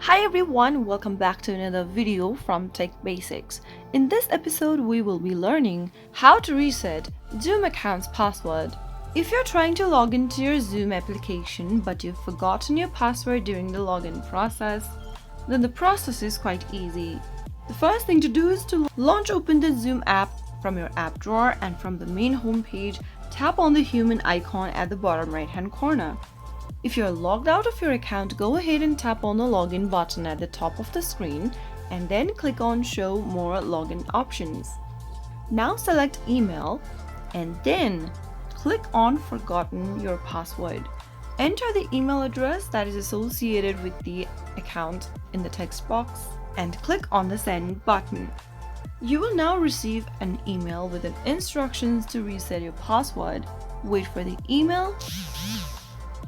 Hi everyone, welcome back to another video from Tech Basics. In this episode, we will be learning how to reset Zoom account's password. If you're trying to log into your Zoom application but you've forgotten your password during the login process, then the process is quite easy. The first thing to do is to launch open the Zoom app from your app drawer, and from the main home page, tap on the human icon at the bottom right hand corner. If you're logged out of your account, go ahead and tap on the login button at the top of the screen and then click on show more login options. Now select email and then click on forgotten your password. Enter the email address that is associated with the account in the text box and click on the send button. You will now receive an email with instructions to reset your password. Wait for the email,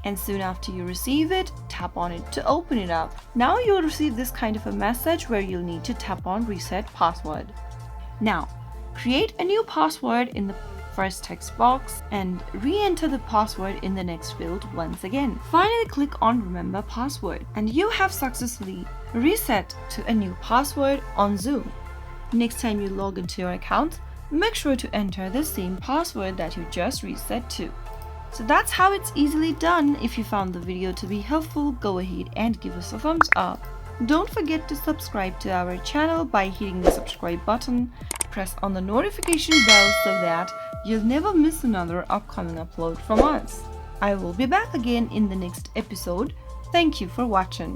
and soon after you receive it, tap on it to open it up. Now you'll receive this kind of a message where you'll need to tap on reset password. Now, create a new password in the first text box and re-enter the password in the next field once again. Finally, click on remember password and you have successfully reset to a new password on Zoom. Next time you log into your account, make sure to enter the same password that you just reset to. So that's how it's easily done. If you found the video to be helpful, go ahead and give us a thumbs up. Don't forget to subscribe to our channel by hitting the subscribe button. Press on the notification bell so that you'll never miss another upcoming upload from us. I will be back again in the next episode. Thank you for watching.